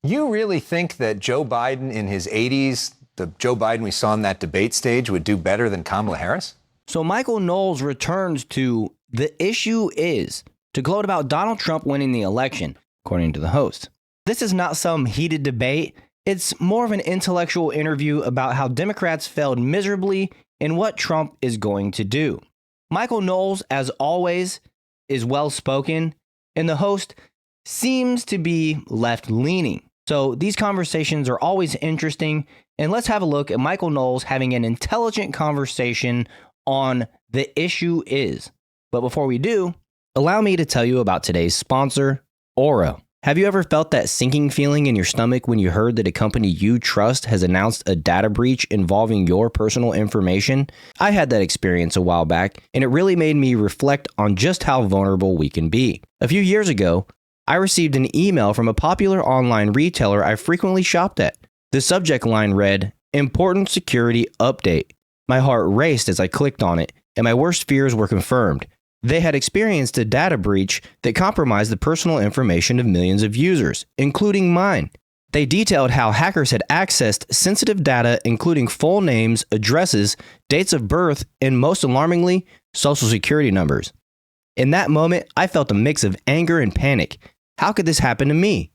You really think that Joe Biden in his 80s, the Joe Biden we saw on that debate stage, would do better than Kamala Harris? So Michael Knowles returns to the issue is to gloat about Donald Trump winning the election, according to the host. This is not some heated debate. It's more of an intellectual interview about how Democrats failed miserably and what Trump is going to do. Michael Knowles, as always, is well-spoken, and the host seems to be left-leaning. So these conversations are always interesting, and let's have a look at Michael Knowles having an intelligent conversation on the issue is. But before we do, allow me to tell you about today's sponsor, Aura. Have you ever felt that sinking feeling in your stomach when you heard that a company you trust has announced a data breach involving your personal information? I had that experience a while back, and it really made me reflect on just how vulnerable we can be. A few years ago, I received an email from a popular online retailer I frequently shopped at. The subject line read, "Important Security Update." My heart raced as I clicked on it, and my worst fears were confirmed. They had experienced a data breach that compromised the personal information of millions of users, including mine. They detailed how hackers had accessed sensitive data, including full names, addresses, dates of birth, and most alarmingly, social security numbers. In that moment, I felt a mix of anger and panic. How could this happen to me?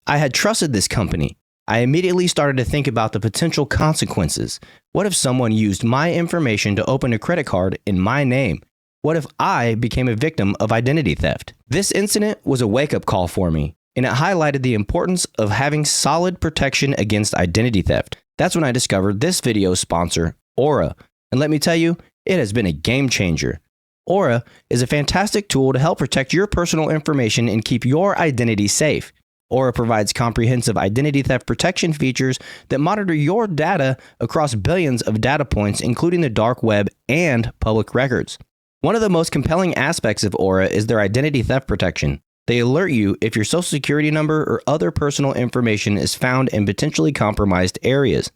I had trusted this company. I immediately started to think about the potential consequences. What if someone used my information to open a credit card in my name? What if I became a victim of identity theft? This incident was a wake-up call for me, and it highlighted the importance of having solid protection against identity theft. That's when I discovered this video's sponsor, Aura. And let me tell you, it has been a game changer. Aura is a fantastic tool to help protect your personal information and keep your identity safe. Aura provides comprehensive identity theft protection features that monitor your data across billions of data points, including the dark web and public records. One of the most compelling aspects of Aura is their identity theft protection. They alert you if your social security number or other personal information is found in potentially compromised areas.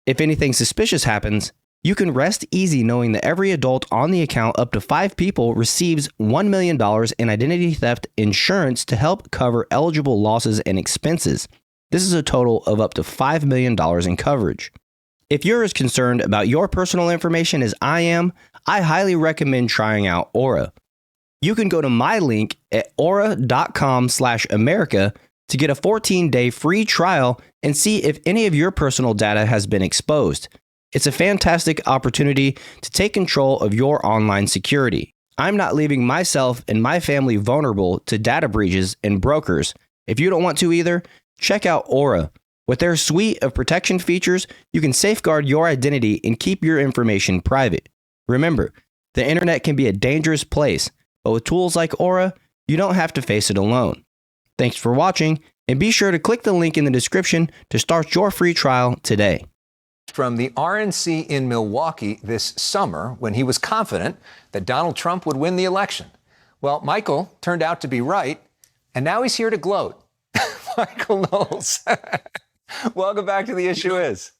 If anything suspicious happens, you can rest easy knowing that every adult on the account, up to 5 people, receives $1 million in identity theft insurance to help cover eligible losses and expenses. This is a total of up to $5 million in coverage. If you're as concerned about your personal information as I am, I highly recommend trying out Aura. You can go to my link at aura.com/America to get a 14-day free trial and see if any of your personal data has been exposed. It's a fantastic opportunity to take control of your online security. I'm not leaving myself and my family vulnerable to data breaches and brokers. If you don't want to either, check out Aura. With their suite of protection features, you can safeguard your identity and keep your information private. Remember, the internet can be a dangerous place, but with tools like Aura, you don't have to face it alone. Thanks for watching, and be sure to click the link in the description to start your free trial today. From the RNC in Milwaukee this summer when he was confident that Donald Trump would win the election. Well, Michael turned out to be right, and now he's here to gloat. Michael Knowles, welcome back to The Issue Is.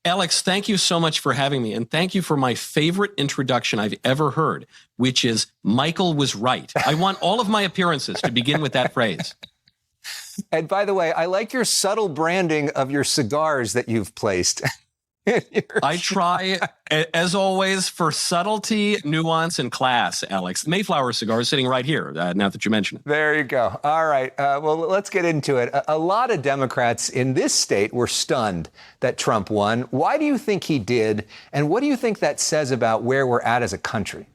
Alex, thank you so much for having me, and thank you for my favorite introduction I've ever heard, which is Michael was right. I want all of my appearances to begin with that phrase. And by the way, I like your subtle branding of your cigars that you've placed. I try, as always, for subtlety, nuance, and class, Alex. Mayflower cigar is sitting right here, now that you mention it. There you go. All right. Well, let's get into it. A lot of Democrats in this state were stunned that Trump won. Why do you think he did? And what do you think that says about where we're at as a country?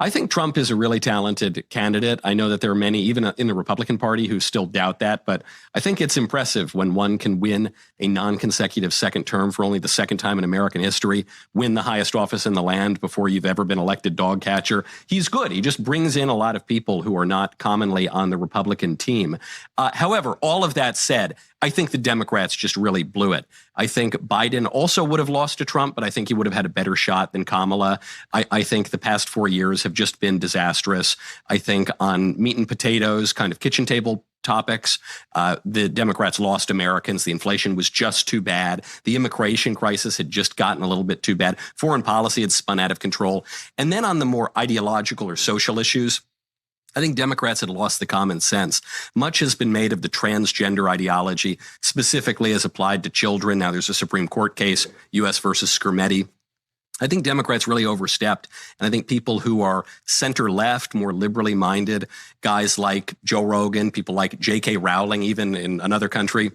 I think Trump is a really talented candidate. I know that there are many, even in the Republican Party, who still doubt that. But I think it's impressive when one can win a non-consecutive second term for only the second time in American history, win the highest office in the land before you've ever been elected dog catcher. He's good. He just brings in a lot of people who are not commonly on the Republican team. However, all of that said, I think the Democrats just really blew it. I think Biden also would have lost to Trump, but I think he would have had a better shot than Kamala. I think the past 4 years have just been disastrous. I think on meat and potatoes, kind of kitchen table topics, the Democrats lost Americans. The inflation was just too bad. The immigration crisis had just gotten a little bit too bad. Foreign policy had spun out of control. And then on the more ideological or social issues, I think Democrats had lost the common sense. Much has been made of the transgender ideology, specifically as applied to children. Now there's a Supreme Court case, U.S. versus Skermeti. I think Democrats really overstepped. And I think people who are center left, more liberally minded, guys like Joe Rogan, people like J.K. Rowling, even in another country,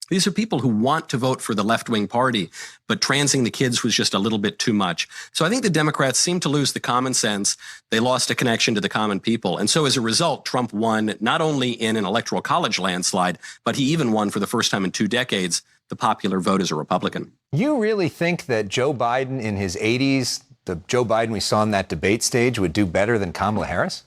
these are people who want to vote for the left-wing party, but transing the kids was just a little bit too much. So I think the Democrats seem to lose the common sense. They lost a connection to the common people. And so as a result, Trump won not only in an electoral college landslide, but he even won for the first time in 2 decades the popular vote as a Republican. You really think that Joe Biden in his 80s, the Joe Biden we saw on that debate stage, would do better than Kamala Harris?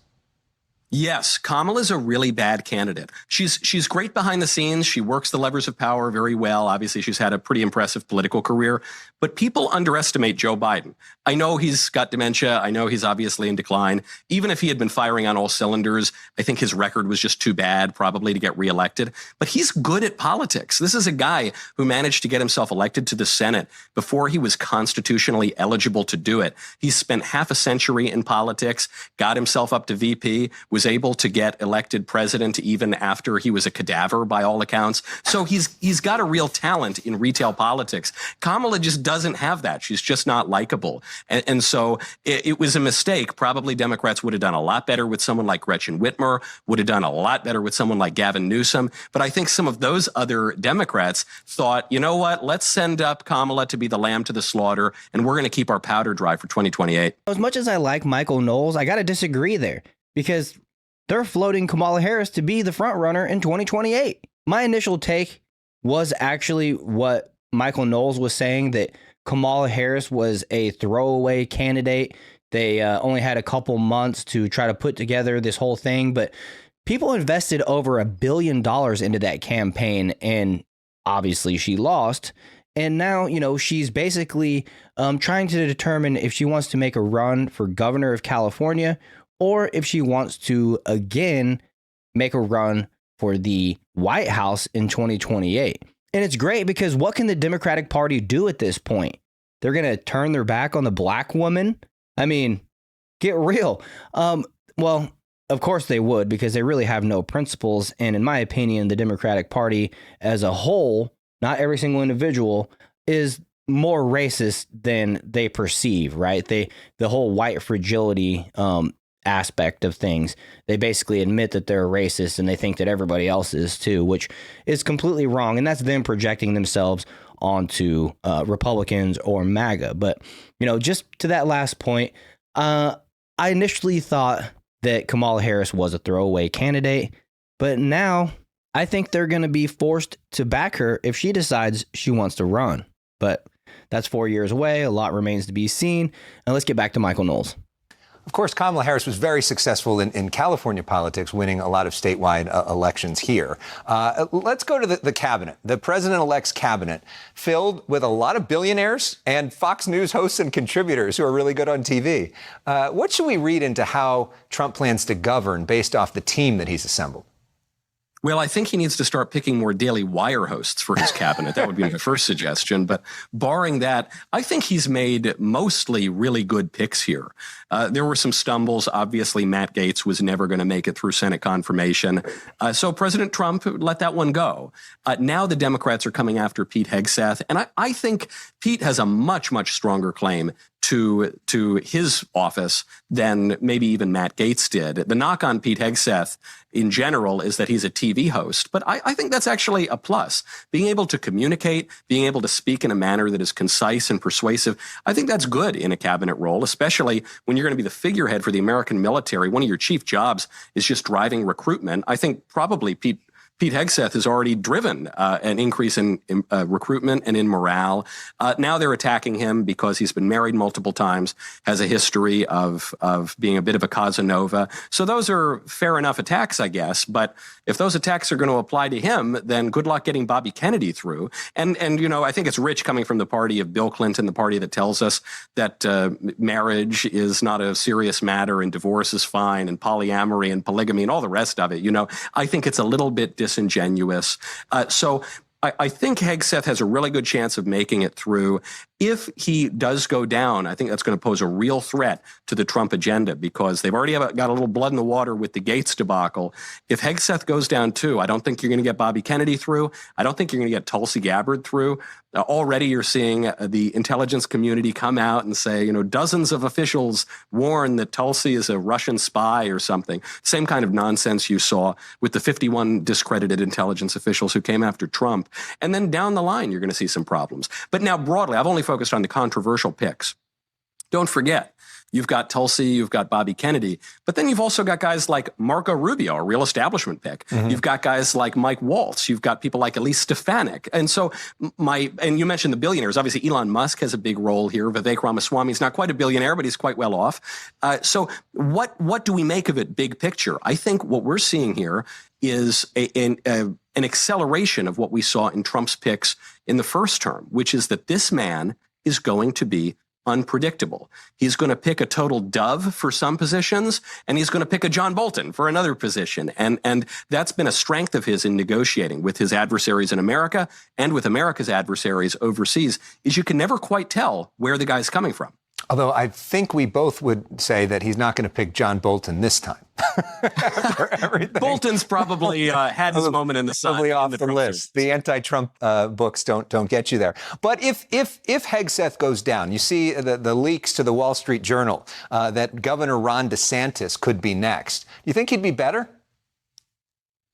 Yes, Kamala's a really bad candidate. She's great behind the scenes. She works the levers of power very well. Obviously, she's had a pretty impressive political career. But people underestimate Joe Biden. I know he's got dementia. I know he's obviously in decline. Even if he had been firing on all cylinders, I think his record was just too bad, probably, to get reelected. But he's good at politics. This is a guy who managed to get himself elected to the Senate before he was constitutionally eligible to do it. He spent half a century in politics, got himself up to VP, was able to get elected president even after he was a cadaver by all accounts. So he's got a real talent in retail politics. Kamala just doesn't have that. She's just not likable. And so it was a mistake. Probably Democrats would have done a lot better with someone like Gretchen Whitmer, would have done a lot better with someone like Gavin Newsom. But I think some of those other Democrats thought, you know what, let's send up Kamala to be the lamb to the slaughter, and we're going to keep our powder dry for 2028. As much as I like Michael Knowles, I got to disagree there because they're floating Kamala Harris to be the front runner in 2028. My initial take was actually what Michael Knowles was saying, that Kamala Harris was a throwaway candidate. They only had a couple months to try to put together this whole thing, but people invested over $1 billion into that campaign, and obviously she lost. And now, she's basically trying to determine if she wants to make a run for governor of California or if she wants to, again, make a run for the White House in 2028. And it's great because what can the Democratic Party do at this point? They're going to turn their back on the black woman? I mean, get real. Well, of course they would, because they really have no principles. And in my opinion, the Democratic Party as a whole, not every single individual, is more racist than they perceive, right? The whole white fragility aspect of things, they basically admit that they're racist and they think that everybody else is too, which is completely wrong. And that's them projecting themselves onto Republicans or MAGA. But, just to that last point, I initially thought that Kamala Harris was a throwaway candidate, but now I think they're going to be forced to back her if she decides she wants to run. But that's 4 years away. A lot remains to be seen. And let's get back to Michael Knowles. Of course, Kamala Harris was very successful in California politics, winning a lot of statewide elections here. Let's go to the cabinet, the president-elect's cabinet, filled with a lot of billionaires and Fox News hosts and contributors who are really good on TV. What should we read into how Trump plans to govern based off the team that he's assembled? Well, I think he needs to start picking more Daily Wire hosts for his cabinet. That would be my first suggestion. But barring that, I think he's made mostly really good picks here. There were some stumbles. Obviously, Matt Gaetz was never going to make it through Senate confirmation. So President Trump let that one go. Now the Democrats are coming after Pete Hegseth. And I think Pete has a much, much stronger claim to his office than maybe even Matt Gaetz did. The knock on Pete Hegseth in general is that he's a TV host, but I think that's actually a plus. Being able to communicate, being able to speak in a manner that is concise and persuasive, I think that's good in a cabinet role, especially when you're going to be the figurehead for the American military. One of your chief jobs is just driving recruitment. I think probably Pete Hegseth has already driven an increase in recruitment and in morale. Now they're attacking him because he's been married multiple times, has a history of being a bit of a Casanova. So those are fair enough attacks, I guess. But if those attacks are going to apply to him, then good luck getting Bobby Kennedy through. And I think it's rich coming from the party of Bill Clinton, the party that tells us that marriage is not a serious matter and divorce is fine and polyamory and polygamy and all the rest of it. I think it's a little bit disingenuous. So I think Hegseth has a really good chance of making it through. If he does go down, I think that's going to pose a real threat to the Trump agenda because they've already got a little blood in the water with the Gates debacle. If Hegseth goes down too, I don't think you're going to get Bobby Kennedy through. I don't think you're going to get Tulsi Gabbard through. Already you're seeing the intelligence community come out and say, dozens of officials warn that Tulsi is a Russian spy or something. Same kind of nonsense you saw with the 51 discredited intelligence officials who came after Trump. And then down the line, you're going to see some problems. But now broadly, I've only focused on the controversial picks. Don't forget, you've got Tulsi, you've got Bobby Kennedy, but then you've also got guys like Marco Rubio, a real establishment pick. Mm-hmm. You've got guys like Mike Waltz. You've got people like Elise Stefanik. And so and you mentioned the billionaires. Obviously, Elon Musk has a big role here. Vivek Ramaswamy is not quite a billionaire, but he's quite well off. So what do we make of it big picture? I think what we're seeing here is an acceleration of what we saw in Trump's picks in the first term, which is that this man is going to be unpredictable. He's going to pick a total dove for some positions, and he's going to pick a John Bolton for another position. And that's been a strength of his in negotiating with his adversaries in America and with America's adversaries overseas, is you can never quite tell where the guy's coming from. Although I think we both would say that he's not going to pick John Bolton this time. After everything. Bolton's probably had his moment in the sun. Probably off the list. The anti-Trump books don't get you there. But if Hegseth goes down, you see the leaks to the Wall Street Journal that Governor Ron DeSantis could be next. Do you think he'd be better?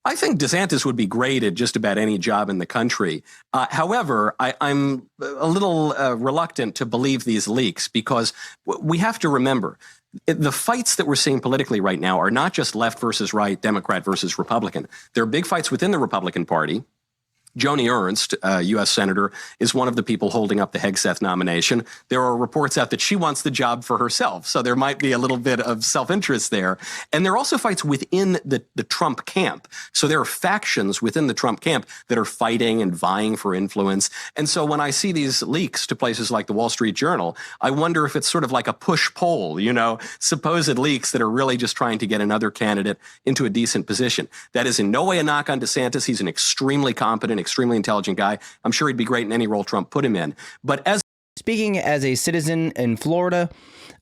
I think DeSantis would be great at just about any job in the country. However, I'm a little reluctant to believe these leaks because we have to remember the fights that we're seeing politically right now are not just left versus right, Democrat versus Republican. There are big fights within the Republican Party. Joni Ernst, U.S. Senator, is one of the people holding up the Hegseth nomination. There are reports out that she wants the job for herself, so there might be a little bit of self-interest there. And there are also fights within the Trump camp. So there are factions within the Trump camp that are fighting and vying for influence. And so when I see these leaks to places like the Wall Street Journal, I wonder if it's sort of like a push-pull, supposed leaks that are really just trying to get another candidate into a decent position. That is in no way a knock on DeSantis. He's an extremely competent, extremely intelligent guy. I'm sure he'd be great in any role Trump put him in. But speaking as a citizen in Florida,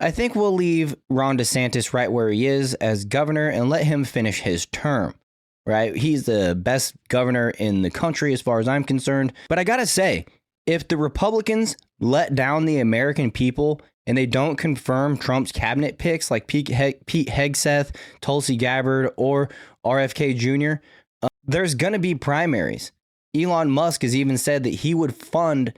I think we'll leave Ron DeSantis right where he is as governor and let him finish his term, right? He's the best governor in the country as far as I'm concerned. But I gotta say, if the Republicans let down the American people and they don't confirm Trump's cabinet picks like Pete Hegseth, Tulsi Gabbard, or RFK Jr., there's going to be primaries. Elon Musk has even said that he would fund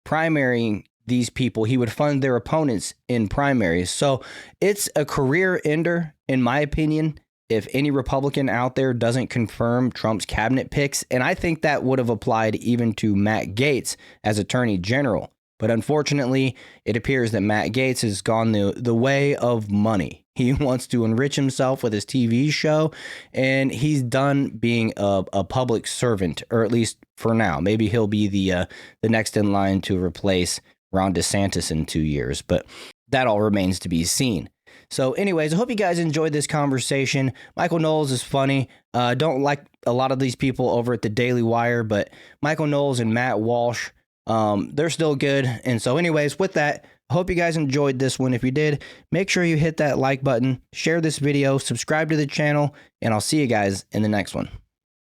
primarying these people. He would fund their opponents in primaries. So it's a career ender, in my opinion, if any Republican out there doesn't confirm Trump's cabinet picks. And I think that would have applied even to Matt Gaetz as Attorney General. But unfortunately, it appears that Matt Gaetz has gone the way of money. He wants to enrich himself with his TV show, and he's done being a public servant, or at least for now. Maybe he'll be the next in line to replace Ron DeSantis in 2 years, but that all remains to be seen. So anyways, I hope you guys enjoyed this conversation. Michael Knowles is funny. Don't like a lot of these people over at the Daily Wire, but Michael Knowles and Matt Walsh, they're still good. And so anyways, with that, I hope you guys enjoyed this one. If you did, make sure you hit that like button, share this video, subscribe to the channel, and I'll see you guys in the next one.